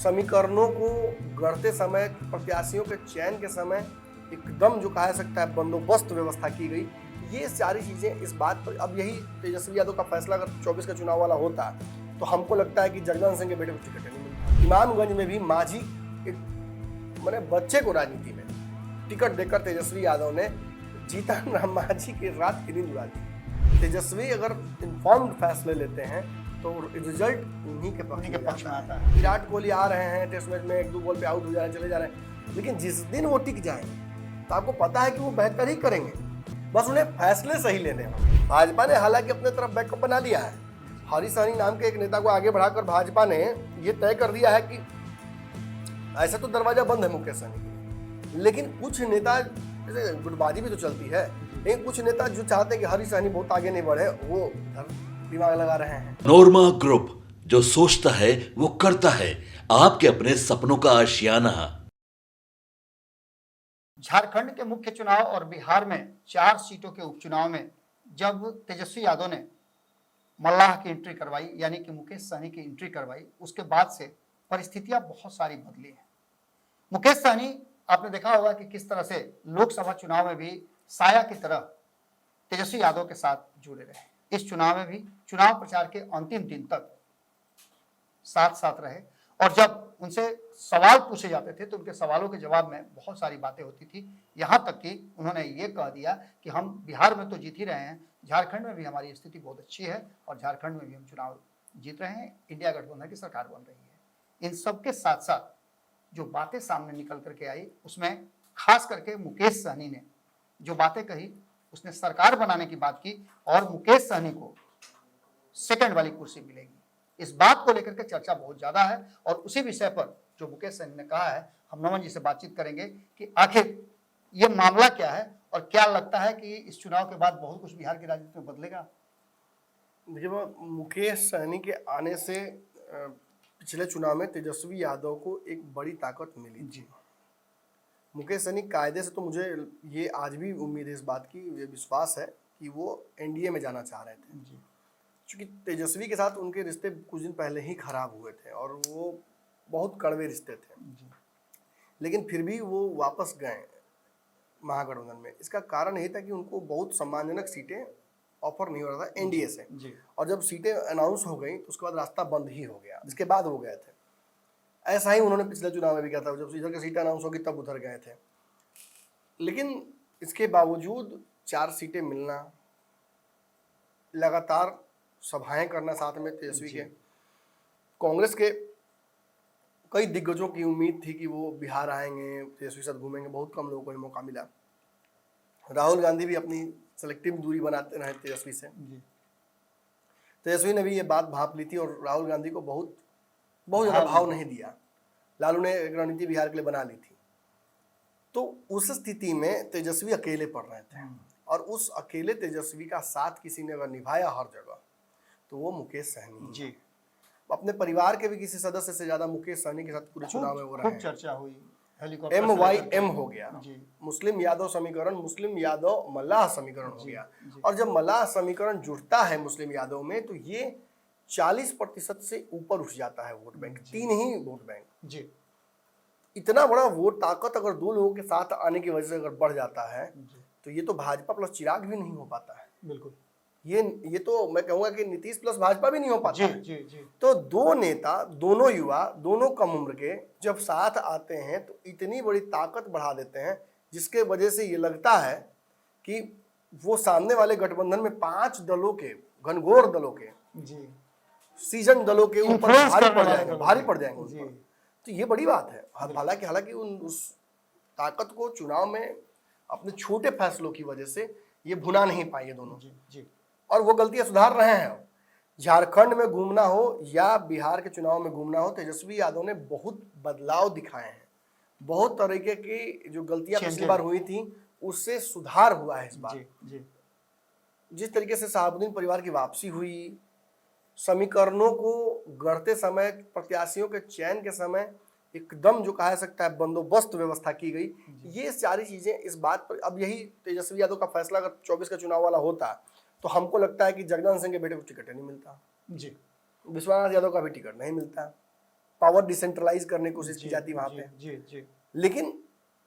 समीकरणों को गढ़ते समय, प्रत्याशियों के चयन के समय एकदम जो कहा जा सकता है बंदोबस्त व्यवस्था की गई। ये सारी चीज़ें इस बात पर, अब यही तेजस्वी यादव का फैसला अगर 24 का चुनाव वाला होता तो हमको लगता है कि जगदान सिंह के बेटे को टिकट नहीं मिलता। इमामगंज में भी मांझी एक मैंने बच्चे को राजनीति में टिकट देकर तेजस्वी यादव ने जीतन राम मांझी की रात की नींद उड़ा दी। तेजस्वी अगर इन्फॉर्म्ड फैसले लेते हैं तो रिजल्ट उन्हीं के पक्ष में आता है। विराट कोहली आ रहे हैं टेस्ट मैच में, 1-2 बॉल पे आउट हो जा रहे हैं, चले जा रहे हैं, लेकिन जिस दिन वो टिक जाएंगे तो आपको पता है कि वो बेहतर ही करेंगे, बस उन्हें फैसले सही लेने हैं। भाजपा ने हालांकि अपने तरफ बैकअप बना लिया है। हरीश सहनी नाम के एक नेता को आगे बढ़ाकर भाजपा ने ये तय कर दिया है कि ऐसा तो दरवाजा बंद है मुकेश सहनी के लिए, लेकिन कुछ नेता, जैसे गुटबाजी भी तो चलती है, लेकिन कुछ नेता जो चाहते हैं कि हरीश सहनी बहुत आगे नहीं बढ़े, वो दिमाग लगा रहे हैं। नोरमा ग्रुप, जो सोचता है वो करता है। आपके अपने सपनों का आशियाना। झारखंड के मुख्य चुनाव और बिहार में 4 सीटों के उपचुनाव में जब तेजस्वी यादव ने मल्लाह की एंट्री करवाई, यानी कि मुकेश सहनी की एंट्री करवाई, उसके बाद से परिस्थितियां बहुत सारी बदली हैं। मुकेश सहनी, आपने देखा होगा कि किस तरह से लोकसभा चुनाव में भी साया की तरह तेजस्वी यादव के साथ जुड़े रहे। इस चुनाव में भी चुनाव प्रचार के अंतिम दिन तक साथ साथ रहे, और जब उनसे सवाल पूछे जाते थे तो उनके सवालों के जवाब में बहुत सारी बातें होती थी। यहां तक कि उन्होंने ये कह दिया कि हम बिहार में तो जीत ही रहे हैं, झारखंड में भी हमारी स्थिति बहुत अच्छी है और झारखंड में भी हम चुनाव जीत रहे हैं, इंडिया गठबंधन की सरकार बन रही है। इन सबके साथ साथ जो बातें सामने निकल करके आई, उसमें खास करके मुकेश सहनी ने जो बातें कही, उसने सरकार बनाने की बात की और मुकेश सहनी को सेकंड वाली कुर्सी मिलेगी, इस बात को लेकर के चर्चा बहुत ज्यादा है। और उसी विषय पर जो मुकेश सहनी ने कहा है, हम नमन जी से बातचीत करेंगे कि आखिर ये मामला क्या है और क्या लगता है कि इस चुनाव के बाद बहुत कुछ बिहार की राजनीति में बदलेगा। देखिए, मुकेश सहनी के आने से पिछले चुनाव में तेजस्वी यादव को एक बड़ी ताकत मिली जी। मुकेश सहनी कायदे से, तो मुझे ये आज भी उम्मीद है, इस बात की ये विश्वास है कि वो एनडीए में जाना चाह रहे थे जी। क्योंकि तेजस्वी के साथ उनके रिश्ते कुछ दिन पहले ही खराब हुए थे और वो बहुत कड़वे रिश्ते थे जी। लेकिन फिर भी वो वापस गए महागठबंधन में। इसका कारण यही था कि उनको बहुत सम्मानजनक सीटें ऑफर नहीं हो रहा था एनडीए से जी। और जब सीटें अनाउंस हो गई तो उसके बाद रास्ता बंद ही हो गया, जिसके बाद वो गए थे। ऐसा ही उन्होंने पिछले चुनाव में भी किया था, जब इधर की सीटें अनाउंस होगी तब उधर गए थे। लेकिन इसके बावजूद 4 सीटें मिलना, लगातार सभाएं करना साथ में तेजस्वी के, कांग्रेस के कई दिग्गजों की उम्मीद थी कि वो बिहार आएंगे, तेजस्वी साथ घूमेंगे, बहुत कम लोगों को ये मौका मिला। राहुल गांधी भी अपनी सेलेक्टिव दूरी बनाते रहे तेजस्वी से। तेजस्वी ने भी ये बात भाप ली थी और राहुल गांधी को बहुत ज़्यादा भाव नहीं दिया। लालू ने एक रणनीति बिहार के लिए बना ली थी। तो उस स्थिति में तेजस्वी अकेले पड़ रहे थे और उस अकेले तेजस्वी का साथ किसी ने अगर निभाया हर जगह तो वो मुकेश सहनी जी। अपने परिवार के भी किसी सदस्य से ज्यादा मुकेश सहनी के साथ पूरे चुनाव में हो रहा है। चर्चा हुई, MYM हो गया जी। मुस्लिम यादव समीकरण, मुस्लिम यादव मल्लाह समीकरण हो गया जी। और जब मल्लाह समीकरण जुड़ता है मुस्लिम यादव में तो ये 40% से ऊपर उठ जाता है वोट बैंक, 3 ही वोट बैंक जी। इतना बड़ा वोट ताकत अगर 2 लोगों के साथ आने की वजह से अगर बढ़ जाता है तो ये तो भाजपा प्लस चिराग भी नहीं हो पाता है। बिल्कुल, ये तो मैं कहूंगा कि नीतीश प्लस भाजपा भी नहीं हो पाता जी, जी, जी। तो 2 नेता, दोनों युवा, दोनों कम उम्र के जब साथ आते हैं तो इतनी बड़ी ताकत बढ़ा देते हैं, जिसके वजह से ये लगता है कि वो सामने वाले गठबंधन में 5 दलों के, घनघोर दलों के जी, सीजन दलों के ऊपर भारी पड़ जाएंगे। तो ये बड़ी बात है। हालांकि उस ताकत को चुनाव में अपने छोटे फैसलों की वजह से ये भुना नहीं पाए ये दोनों जी। और वो गलतियां सुधार रहे हैं। झारखंड में घूमना हो या बिहार के चुनाव में घूमना हो, तेजस्वी यादव ने बहुत बदलाव दिखाए हैं। बहुत तरीके की जो गलतियां पिछली बार हुई थी उससे सुधार हुआ है इस बार जी। जिस तरीके से शहाबुद्दीन परिवार की वापसी हुई, समीकरणों को गढ़ते समय, प्रत्याशियों के चयन के समय एकदम जो कहा जा सकता है बंदोबस्त व्यवस्था की गई। ये सारी चीजें इस बात पर, अब यही तेजस्वी यादव का फैसला अगर 24 का चुनाव वाला होता तो हमको लगता है कि जगदान सिंह के बेटे को टिकट नहीं मिलता जी, विश्वनाथ यादव का भी टिकट नहीं मिलता, पावर डिसेंट्रलाइज करने की कोशिश की जाती है वहां पे। जी जी लेकिन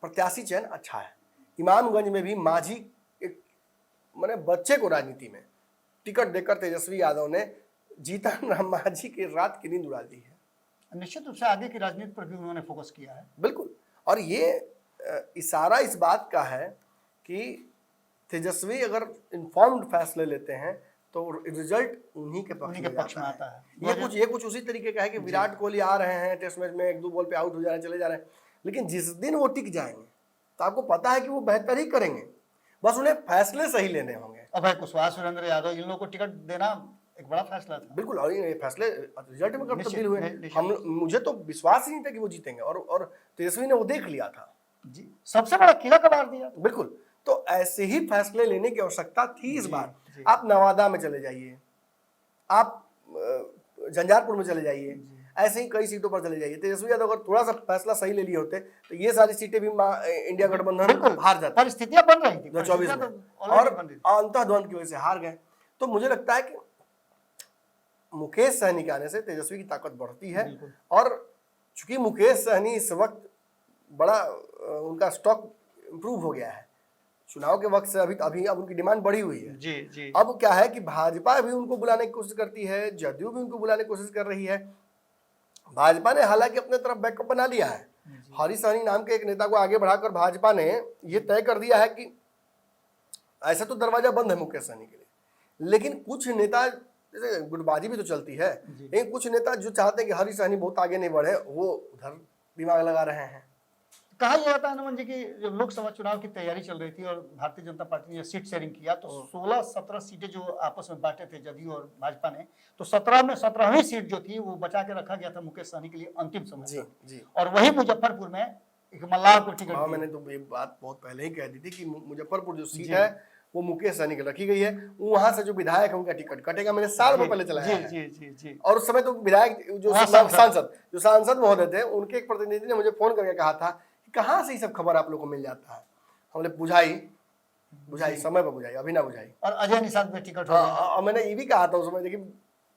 प्रत्याशी चयन अच्छा है। इमामगंज में भी मांझी एक मैंने बच्चे को राजनीति में टिकट देकर तेजस्वी यादव ने जीतन राम मांझी की रात की नींद उड़ा दी है। निश्चित रूप से आगे की राजनीति पर भी उन्होंने फोकस किया है। बिल्कुल। और ये इशारा इस बात का है कि तेजस्वी अगर इन्फॉर्म्ड फैसले लेते हैं तो रिजल्ट उन्हीं के पक्ष में आता है। ये कुछ उसी तरीके का है कि विराट कोहली आ रहे हैं टेस्ट मैच में, 1-2 बॉल पे आउट हो जा रहे हैं, चले जा रहे हैं, लेकिन जिस दिन वो टिक जाएंगे तो आपको पता है कि वो बेहतर ही करेंगे, बस उन्हें फैसले सही लेने होंगे। अब भाई कुशवाहा, सुरेंद्र यादव, इन लोगों को टिकट देना एक बड़ा फैसला था। बिल्कुल। और ये फैसले रिजल्ट में कब तब्दील हुए, मुझे तो विश्वास ही नहीं था कि वो जीतेंगे, और तेजस्वी ने वो देख लिया था जी, सबसे बड़ा किला कबाड़ दिया। बिल्कुल। तो ऐसे ही फैसले लेने की आवश्यकता थी इस बार। आप नवादा में चले जाइए, आप झंझारपुर में चले जाइए, ऐसे ही कई सीटों पर चले जाइए। तेजस्वी यादव अगर थोड़ा सा फैसला सही ले लिए होते तो ये सारी सीटें भी इंडिया गठबंधन हार जाती। परिस्थितियां बन रही थी 2024 में, और अंतःद्वंद की वजह से हार गए। तो मुझे लगता है कि मुकेश सहनी के आने से तेजस्वी की ताकत बढ़ती है। और चूंकि मुकेश सहनी इस वक्त बड़ा उनका स्टॉक इंप्रूव हो गया है चुनाव के वक्त से, अभी अब उनकी डिमांड बढ़ी हुई है। जी जी। अब क्या है कि भाजपा भी उनको बुलाने की कोशिश करती है, जदयू भी उनको बुलाने की कोशिश कर रही है। भाजपा ने हालांकि अपने तरफ बैकअप बना लिया है। हरीश सहनी नाम के एक नेता को आगे बढ़ाकर भाजपा ने यह तय कर दिया है कि ऐसा तो दरवाजा बंद है मुकेश सहनी के लिए, लेकिन कुछ नेता, जैसे गुटबाजी भी तो चलती है, लेकिन कुछ नेता जो चाहते हैं कि हरीश सहनी बहुत आगे नहीं बढ़े, वो उधर दिमाग लगा रहे हैं। कहा यह जाता है हनुमान जी की जब लोकसभा चुनाव की तैयारी चल रही थी और भारतीय जनता पार्टी ने सीट शेयरिंग किया तो 16-17 सीटें जो आपस में बांटे थे जदयू और भाजपा ने, तो 17 में 17वीं सीट जो थी वो बचा के रखा गया था मुकेश सहनी के लिए अंतिम समय जी जी। और वही मुजफ्फरपुर में एक मल्लाह को टिकट। हाँ, मैंने तो ये बात बहुत पहले ही कह दी थी कि मुजफ्फरपुर जो सीट है वो मुकेश सहनी की रखी गई है। वहां से जो विधायक है उनका टिकट कटेगा, मैंने साल में पहले चलाया है। जी जी जी। और उस समय तो विधायक जो सांसद महोदय थे, उनके एक प्रतिनिधि ने मुझे फोन करके कहा था कि कहाँ से ये सब खबर आप लोग को मिल जाता है। हमने बुझाई समय पर बुझाई, अभी ना बुझाई। और अजय निषाद में टिकट हो गया। और मैंने ये भी कहा था उस समय, देखिए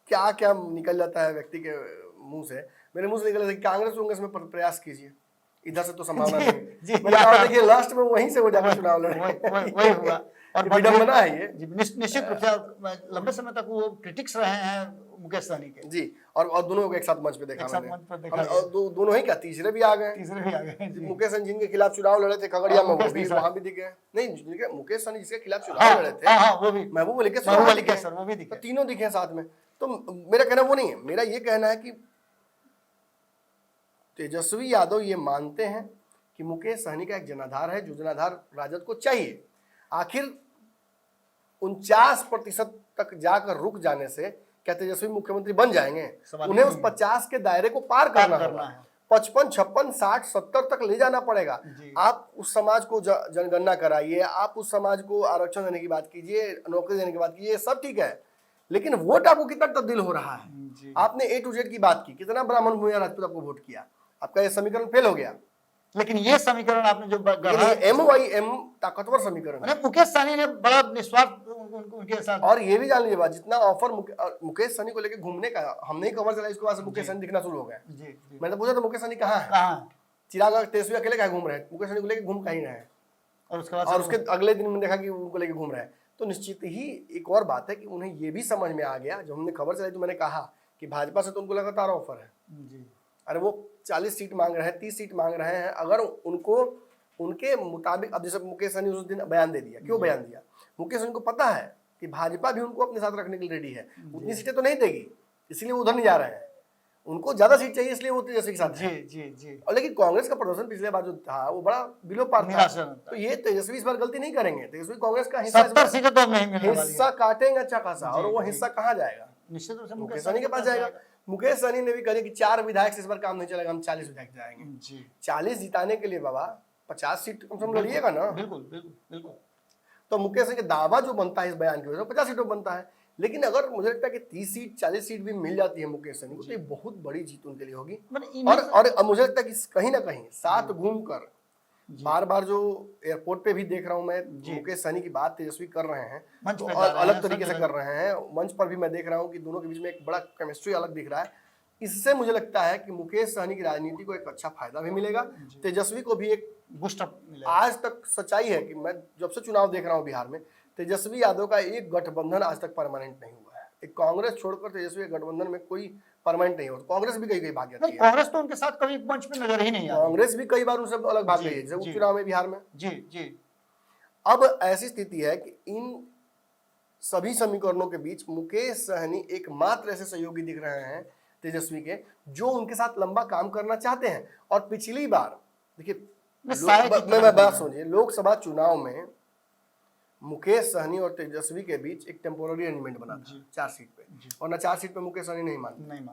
क्या क्या निकल जाता है व्यक्ति के मुंह से। मेरे मुंह से निकल जाता है कांग्रेस में प्रयास कीजिए, इधर से तो संभावना नहीं। देखिए लास्ट में वहीं से वो जाकर चुनाव लड़े, वही हुआ। और विडंबना है ये। निश्चित रूप से लंबे समय तक वो क्रिटिक्स रहे हैं मुकेश सहनी के जी। और दोनों को एक साथ मंच पे देखा मैंने, और दोनों ही क्या तीसरे भी आ गए। मुकेश सहनी जिनके खिलाफ चुनाव लड़े थे खगड़िया में, वो भी वहां भी दिखे। नहीं, मुकेश सहनी जिसके खिलाफ चुनाव लड़े थे, वो भी महबूब अली के तीनों दिखे साथ में। तो मेरा कहना वो नहीं है, मेरा ये कहना है कि तेजस्वी यादव ये मानते हैं कि मुकेश सहनी का एक जनाधार है, जो जनाधार राजद को चाहिए। आखिर 49% तक जाकर रुक जाने से क्या तेजस्वी मुख्यमंत्री बन जाएंगे? उन्हें उस 50 के दायरे को पार करना है। 55, 56, 60, 70 तक ले जाना पड़ेगा। आप उस समाज को जनगणना कराइए, आप उस समाज को आरक्षण देने की बात कीजिए, नौकरी देने की बात कीजिए, सब ठीक है, लेकिन वोट आपको कितना तब्दील हो रहा है? आपने A to Z की बात की, कितना ब्राह्मण भूमिया राजपूत आपको वोट किया, आपका ये समीकरण फेल हो गया। लेकिन ये समीकरण आपने जो MYM ताकतवर समीकरण है। मुकेश सहनी ने बड़ा निस्वार्थ उनके साथ। और ये भी जान लीजिए बात, जितना ऑफर मुकेश सहनी को लेकर घूमने का, हमने ही कवर चला, इसके बाद से मुकेश सहनी दिखना शुरू हो गया। मैंने तो पूछा था मुकेश सहनी कहाँ है, चिराग तेजस्वी अकेले कहाँ घूम रहे हैं, मुकेश सहनी को लेकर घूम कहीं रहे हैं। और उसके अगले दिन मैंने देखा कि उनको लेकर घूम रहे हैं। तो निश्चित ही एक और बात है कि उन्हें ये भी समझ में आ गया, जब हमने खबर चलाई तो मैंने कहा कि भाजपा से तो उनको लगातार ऑफर है। अरे वो 40 सीट मांग रहे हैं, 30 सीट मांग रहे हैं। अगर उनको उनके मुताबिक, अब जैसे मुकेश सहनी उस दिन बयान दे दिया, क्यों बयान दिया? मुकेश सहनी को पता है कि भाजपा भी उनको अपने साथ रखने के लिए रेडी है, उतनी सीटें तो नहीं देगी, इसलिए वो उधर नहीं जा रहे हैं। उनको ज्यादा सीट चाहिए, इसलिए वो तेजस्वी के साथ जी। और लेकिन कांग्रेस का प्रदर्शन पिछले बार जो था वो बड़ा बिलो पार था। तो ये तेजस्वी इस बार गलती नहीं करेंगे। तेजस्वी कांग्रेस का हिस्सा काटेंगे अच्छा खासा, और वो हिस्सा कहाँ जाएगा? निश्चित रूप से मुकेश सहनी के पास जाएगा। मुकेश सहनी ने भी कहा कि 4 विधायक से इस बार काम नहीं चलेगा, हम 40 विधायक जाएंगे। 40 जिताने के लिए बाबा 50 सीट कम से कम लड़िएगा ना। बिल्कुल। तो मुकेश सहनी का दावा जो बनता है इस बयान की वजह से 50 सीटों बनता है। लेकिन अगर मुझे लगता है कि 30 सीट 40 सीट भी मिल जाती है मुकेश सहनी को, तो ये बहुत बड़ी जीत उनके लिए होगी। और मुझे लगता है कि कहीं ना कहीं साथ घूमकर, बार जो एयरपोर्ट पे भी देख रहा हूं मैं, मुकेश सहनी की बात तेजस्वी कर रहे हैं तो अलग तरीके से कर रहे हैं। मंच पर भी मैं देख रहा हूं कि दोनों के बीच में एक बड़ा केमिस्ट्री अलग दिख रहा है। इससे मुझे लगता है कि मुकेश सहनी की राजनीति को एक अच्छा फायदा भी मिलेगा, तेजस्वी को भी एक बूस्टअप मिलेगा। आज तक सच्चाई है कि मैं जब से चुनाव देख रहा हूं बिहार में, तेजस्वी यादव का एक गठबंधन आज तक परमानेंट नहीं हुआ है। एक कांग्रेस छोड़कर तेजस्वी के गठबंधन में कोई परमानेंट नहीं होता। कांग्रेस भी कई भाग जाती नहीं, है, कांग्रेस तो उनके साथ कभी मंच पे नजर ही नहीं आई। कांग्रेस भी कई बार उनसे अलग भाग जी, गई है, जैसे जी। उपचुनाव में बिहार में। जी जी अब ऐसी स्थिति है कि इन सभी समीकरणों के बीच मुकेश सहनी एकमात्र ऐसे सहयोगी दिख रहे हैं तेजस्वी के, जो उनके साथ लंबा काम करना चाहते हैं। और पिछली बार देखिए, मैं बात सुनिए, लोकसभा चुनाव में मुकेश सहनी और तेजस्वी के बीच एक टेम्पोररी अरेंजमेंट बना था 4 सीट पे, और ना 4 सीट पे मुकेश सहनी नहीं मानते,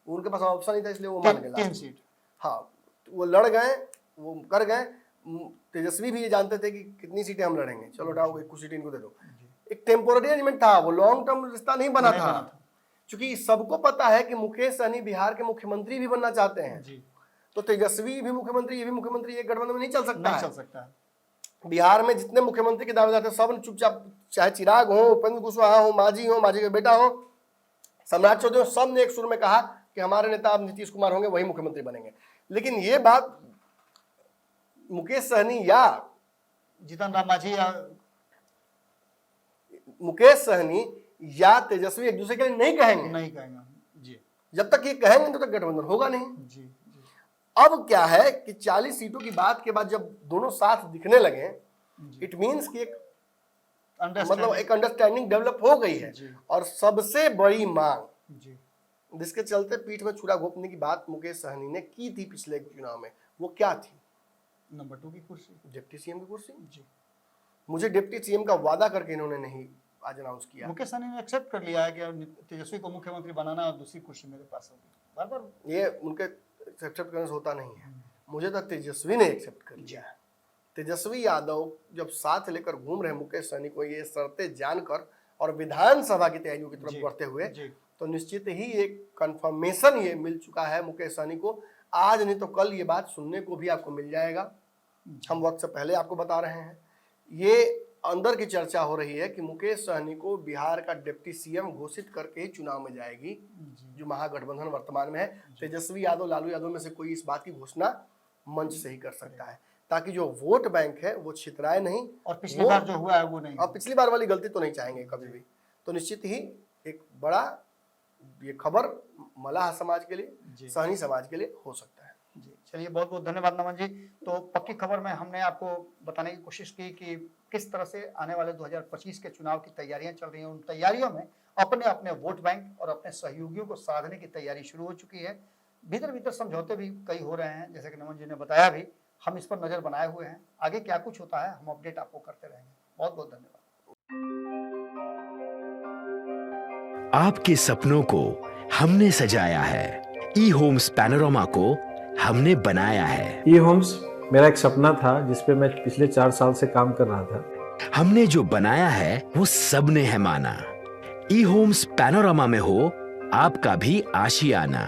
उनके पास ऑप्शन नहीं था, इसलिए वो मान गए 3 सीट। हाँ, तो वो लड़ गए, वो कर गए। तेजस्वी भी ये जानते थे कि कितनी सीटें हम लड़ेंगे, चलो उठाओ कुछ सीटें इनको दे दो। एक टेम्पोररी अरेंजमेंट था, वो लॉन्ग टर्म रिश्ता नहीं बना था। क्योंकि सबको पता है कि मुकेश सहनी बिहार के मुख्यमंत्री भी बनना चाहते हैं, तो तेजस्वी भी मुख्यमंत्री, ये भी मुख्यमंत्री, एक गठबंधन में नहीं चल सकता है। बिहार में जितने मुख्यमंत्री के दावेदार थे सब चुपचाप, चाहे चिराग हो, उपेंद्र कुशवाहा हो, मांझी का बेटा हो, सम्राट चौधरी हो, सब ने एक सुर में कहा कि हमारे नेता अब नीतीश कुमार होंगे, वही मुख्यमंत्री बनेंगे। लेकिन ये बात मुकेश सहनी या जीतन राम मांझी या मुकेश सहनी या तेजस्वी एक दूसरे के लिए नहीं कहेंगे जी। जब तक ये कहेंगे तो तक गठबंधन होगा नहीं। जी। अब क्या है कि 40 सीटों की बात के बाद जब दोनों साथ दिखने लगे, इट मीन्स कि एक मतलब एक अंडरस्टैंडिंग डेवलप हो गई है। और सबसे बड़ी मांग जिसके चलते पीठ में छुरा घोंपने की बात मुकेश सहनी ने की थी पिछले चुनाव में, वो क्या थी? नंबर 2 की कुर्सी, डिप्टी सीएम की कुर्सी। मुझे डिप्टी सीएम का वादा करके इन्होंने नहीं आज अनाउंस किया। मुकेश सहनी ने एक्सेप्ट कर लिया है कि तेजस्वी को मुख्यमंत्री बनाना और दूसरी कुर्सी मेरे पास होगी। बार ये उनके एक्सेप्ट करने से होता नहीं है, मुझे तो तेजस्वी ने एक्सेप्ट कर लिया है। तेजस्वी यादव जब साथ लेकर घूम रहे मुकेश सहनी को ये शर्तें जानकर और विधानसभा की तैयारियों की तरफ बढ़ते हुए, तो निश्चित ही एक कंफर्मेशन ये मिल चुका है मुकेश सहनी को। आज नहीं तो कल ये बात सुनने को भी आपको मिल जाएगा। हम वक्त से पहले आपको बता रहे हैं, ये अंदर की चर्चा हो रही है कि मुकेश सहनी को बिहार का डिप्टी सीएम घोषित करके ही चुनाव में जाएगी जो महागठबंधन वर्तमान में है। तेजस्वी यादव, लालू यादव में से कोई इस बात की घोषणा मंच से ही कर सकता है, ताकि जो वोट बैंक है वो छितराए नहीं, और पिछली बार जो हुआ है वो नहीं। अब पिछली बार वाली गलती तो नहीं चाहेंगे कभी भी। तो निश्चित ही एक बड़ा ये खबर मलाह समाज के लिए, सहनी समाज के लिए हो सकता है। जी, चलिए बहुत बहुत धन्यवाद नमन जी। तो पक्की खबर में हमने आपको बताने की कोशिश की कि किस तरह से आने वाले 2025 के चुनाव की तैयारियां चल रही हैं। उन तैयारियों में अपने अपने वोट बैंक और अपने सहयोगियों को साधने की तैयारी शुरू हो चुकी है। भीतर भीतर समझौते भी कई हो रहे हैं, जैसे कि नमन जी ने बताया भी, हम इस पर नजर बनाए हुए हैं। आगे क्या कुछ होता है हम अपडेट आपको करते रहेंगे। बहुत बहुत धन्यवाद। आपके सपनों को हमने सजाया है, ई होम्स पैनोरामा को हमने बनाया है। ई होम्स मेरा एक सपना था जिसपे मैं पिछले 4 साल से काम कर रहा था। हमने जो बनाया है वो सबने है माना। ई होम्स पैनोरामा में हो आपका भी आशियाना।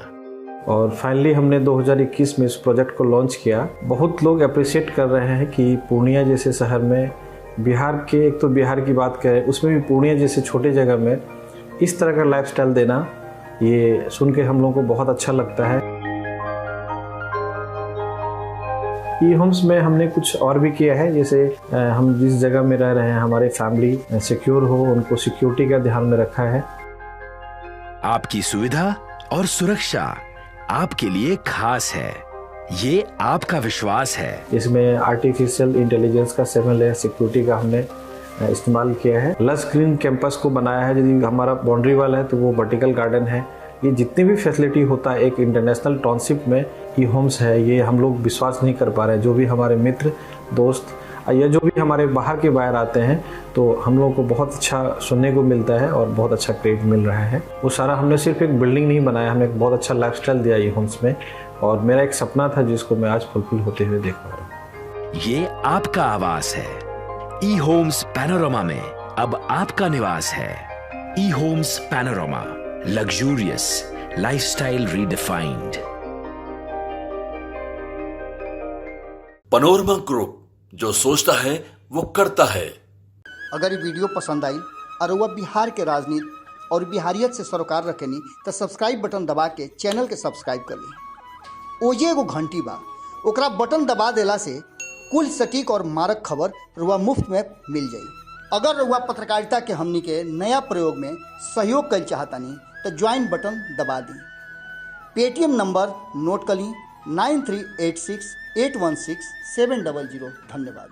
और फाइनली हमने 2021 में इस प्रोजेक्ट को लॉन्च किया। बहुत लोग अप्रिशिएट कर रहे हैं कि पूर्णिया जैसे शहर में, बिहार के, एक तो बिहार की बात करें उसमें भी पूर्णिया जैसे छोटे जगह में इस तरह का लाइफस्टाइल देना, ये सुन के हम लोगों को बहुत अच्छा लगता है। ई होम्स में हमने कुछ और भी किया है, जैसे हम जिस जगह में रह रहे हैं हमारे फैमिली सिक्योर हो, उनको सिक्योरिटी का ध्यान में रखा है। आपकी सुविधा और सुरक्षा आपके लिए खास है, ये आपका विश्वास है। इसमें आर्टिफिशियल इंटेलिजेंस का 7 लेयर सिक्योरिटी का हमने इस्तेमाल किया है। लस ग्रीन कैंपस को बनाया है। यदि हमारा बाउंड्री वाल है तो वो वर्टिकल गार्डन है। ये जितनी भी फैसिलिटी होता है एक इंटरनेशनल टाउनशिप में ई होम्स है, ये हम लोग विश्वास नहीं कर पा रहे हैं। जो भी हमारे मित्र दोस्त या जो भी हमारे बाहर के बाहर आते हैं तो हम लोगों को बहुत अच्छा सुनने को मिलता है और बहुत अच्छा क्रेडिट मिल रहा है। वो सारा हमने सिर्फ एक बिल्डिंग नहीं बनाया, हमने एक बहुत अच्छा लाइफस्टाइल दिया ई होम्स में, और मेरा एक सपना था जिसको मैं आज फुलफिल होते हुए देख पा रहा हूँ। ये आपका आवास है। ई होम्स पैनोरामा में अब आपका निवास है। E Homes Panorama, luxurious lifestyle redefined. Panorama Group, जो सोचता है वो करता है। अगर ये वीडियो पसंद आई और वह बिहार के राजनीति और बिहारियत से सरोकार रखेनी तो सब्सक्राइब बटन दबा के चैनल के सब्सक्राइब कर ली। ओजे एगो घंटी बा, ओकरा बटन दबा देला से कुल सटीक और मारक खबर रुआ मुफ्त में मिल जाई। अगर रुआ पत्रकारिता के हमनी के नया प्रयोग में सहयोग कर चाहतानी तो ज्वाइन बटन दबा दी। पेटीएम नंबर नोट कर ली 9386816700। धन्यवाद।